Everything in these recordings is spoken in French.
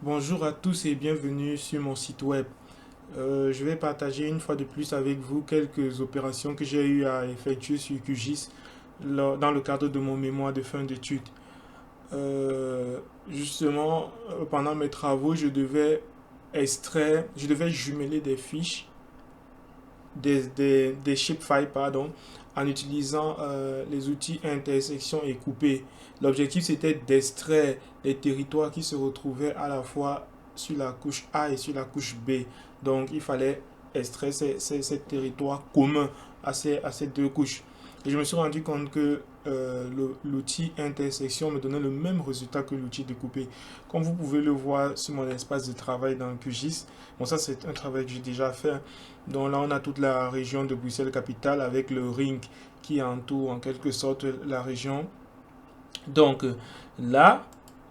Bonjour à tous et bienvenue sur mon site web. Je vais partager une fois de plus avec vous quelques opérations que j'ai eu à effectuer sur QGIS dans le cadre de mon mémoire de fin d'études. Pendant mes travaux, je devais jumeler des fiches, des shapefiles, pardon, en utilisant les outils intersection et couper. L'objectif, c'était d'extraire les territoires qui se retrouvaient à la fois sur la couche A et sur la couche B. Donc, il fallait extraire ces territoires communs à ces deux couches. Et je me suis rendu compte que l'outil intersection me donnait le même résultat que l'outil découpé. Comme vous pouvez le voir sur mon espace de travail dans QGIS, bon ça c'est un travail que j'ai déjà fait. Donc là on a toute la région de Bruxelles-Capitale avec le ring qui entoure en quelque sorte la région. Donc là,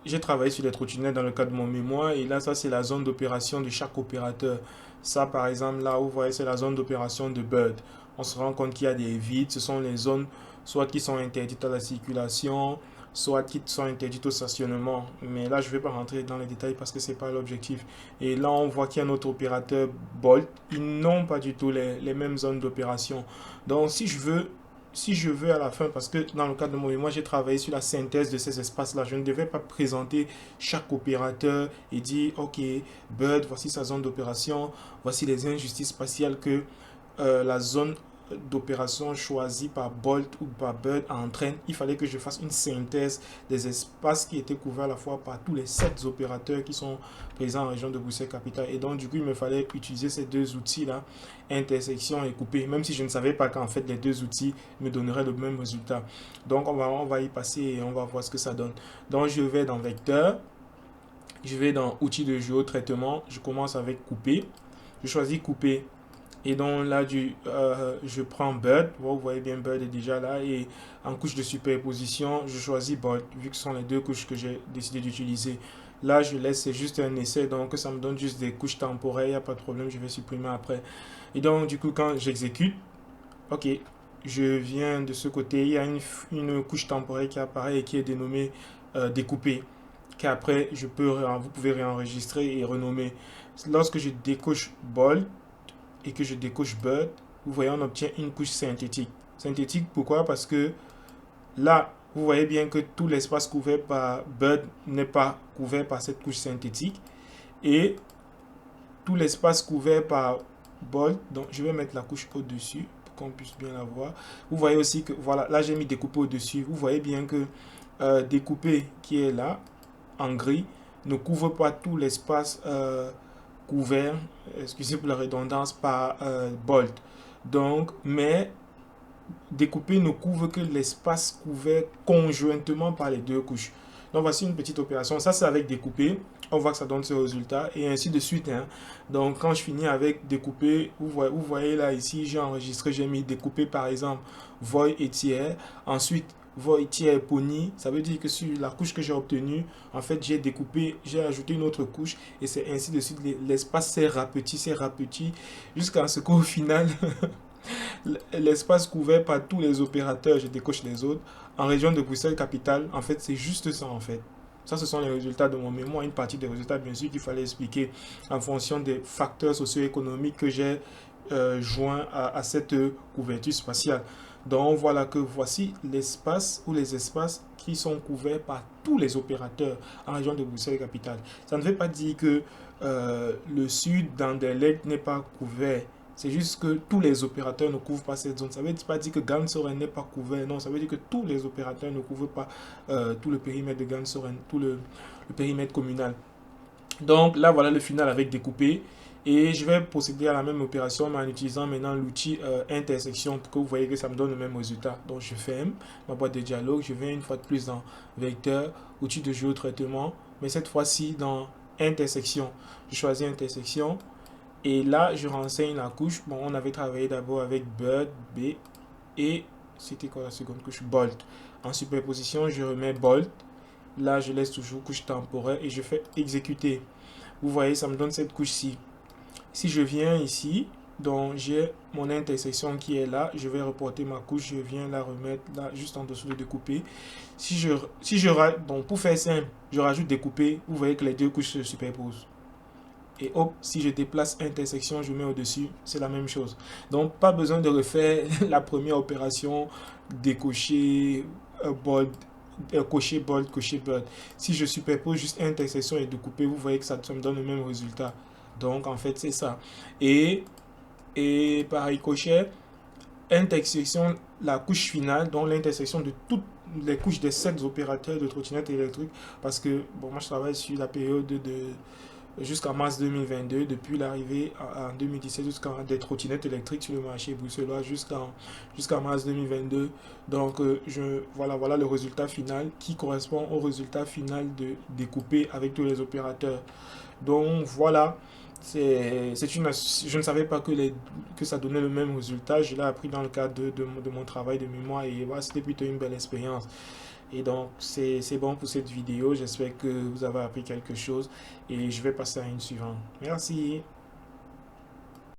j'ai travaillé sur les trottinettes dans le cadre de mon mémoire et là ça c'est la zone d'opération de chaque opérateur. Ça par exemple là vous voyez c'est la zone d'opération de Bird. On se rend compte qu'il y a des vides, ce sont les zones soit qui sont interdites à la circulation, soit qui sont interdites au stationnement. Mais là je ne vais pas rentrer dans les détails parce que ce n'est pas l'objectif. Et là on voit qu'il y a notre opérateur Bolt. Ils n'ont pas du tout les mêmes zones d'opération. Donc si je veux à la fin, parce que dans le cadre de mon mémoire, j'ai travaillé sur la synthèse de ces espaces-là. Je ne devais pas présenter chaque opérateur et dire, OK, Bird, voici sa zone d'opération, voici les injustices spatiales que la zone d'opération choisie par Bolt ou par Bird entraîne. Il fallait que je fasse une synthèse des espaces qui étaient couverts à la fois par tous les 7 opérateurs qui sont présents en région de Bruxelles-Capitale. Et donc, du coup, il me fallait utiliser ces deux outils-là, intersection et couper, même si je ne savais pas qu'en fait, les deux outils me donneraient le même résultat. Donc, on va y passer et on va voir ce que ça donne. Donc, je vais dans Vecteur, je vais dans Outils de géotraitement, je commence avec couper. Je choisis couper. Et donc là, je prends Bird. Vous voyez bien, Bird est déjà là. Et en couche de superposition, je choisis Bolt, vu que ce sont les deux couches que j'ai décidé d'utiliser. Là, je laisse, c'est juste un essai, donc ça me donne juste des couches temporaires, il n'y a pas de problème, je vais supprimer après. Et donc, du coup, quand j'exécute, ok, je viens de ce côté, il y a une couche temporaire qui apparaît et qui est dénommée découpée, qu'après, vous pouvez réenregistrer et renommer. Lorsque je décoche Bolt, et que je décoche Bird, vous voyez, on obtient une couche synthétique. Synthétique, pourquoi? Parce que là, vous voyez bien que tout l'espace couvert par Bird n'est pas couvert par cette couche synthétique. Et tout l'espace couvert par Bolt, donc je vais mettre la couche au-dessus pour qu'on puisse bien la voir. Vous voyez aussi que, voilà, là j'ai mis découpé au-dessus. Vous voyez bien que découpé qui est là, en gris, ne couvre pas tout l'espace couvert, excusez pour la redondance, par Bolt. Donc, mais découpé ne couvre que l'espace couvert conjointement par les deux couches. Donc voici une petite opération. Ça c'est avec découpé. On voit que ça donne ce résultat et ainsi de suite. Hein. Donc quand je finis avec découpé, vous voyez là ici, j'ai enregistré, j'ai mis découpé par exemple void et tiers. Ensuite void tiers pony, ça veut dire que sur la couche que j'ai obtenue, en fait j'ai découpé, j'ai ajouté une autre couche et c'est ainsi de suite. L'espace s'est rapeti jusqu'à ce qu'au final l'espace couvert par tous les opérateurs, je décoche les autres, en région de Bruxelles-Capitale, en fait, c'est juste ça, en fait. Ça, ce sont les résultats de mon mémoire, une partie des résultats, bien sûr, qu'il fallait expliquer en fonction des facteurs socio-économiques que j'ai joints à cette couverture spatiale. Donc, voilà que voici l'espace ou les espaces qui sont couverts par tous les opérateurs en région de Bruxelles-Capitale. Ça ne veut pas dire que le sud d'Anderlecht n'est pas couvert. C'est juste que tous les opérateurs ne couvrent pas cette zone. Ça ne veut pas dire que Gansoren n'est pas couvert. Non, ça veut dire que tous les opérateurs ne couvrent pas tout le périmètre de Gansoren, tout le périmètre communal. Donc là, voilà le final avec découpé. Et je vais procéder à la même opération mais en utilisant maintenant l'outil intersection pour que vous voyez que ça me donne le même résultat. Donc je ferme ma boîte de dialogue. Je viens une fois de plus dans vecteur, outil de géotraitement, mais cette fois-ci dans intersection. Je choisis intersection. Et là, je renseigne la couche. Bon, on avait travaillé d'abord avec Bird, B, et c'était quoi la seconde couche? Bolt. En superposition, je remets Bolt. Là, je laisse toujours couche temporaire et je fais exécuter. Vous voyez, ça me donne cette couche-ci. Si je viens ici, Donc j'ai mon intersection qui est là, je vais reporter ma couche, je viens la remettre là juste en dessous de découper. Donc pour faire simple, je rajoute découper, vous voyez que les deux couches se superposent. Et hop, si je déplace intersection, je mets au-dessus, c'est la même chose. Donc pas besoin de refaire la première opération, décocher, bold, cocher bold, cocher bold. Si je superpose juste intersection et découper, vous voyez que ça me donne le même résultat. Donc en fait c'est ça. Et par ricochet, intersection, la couche finale, donc l'intersection de toutes les couches des 7 opérateurs de trottinette électrique. Parce que, bon, moi je travaille sur la période de jusqu'à mars 2022, depuis l'arrivée en 2017 jusqu'à des trottinettes électriques sur le marché bruxellois jusqu'à mars 2022. Donc, voilà le résultat final qui correspond au résultat final de découpé avec tous les opérateurs. Donc, voilà. Je ne savais pas que ça donnait le même résultat. Je l'ai appris dans le cadre de mon travail de mémoire et voilà, c'était plutôt une belle expérience. Et donc, c'est bon pour cette vidéo. J'espère que vous avez appris quelque chose et je vais passer à une suivante. Merci.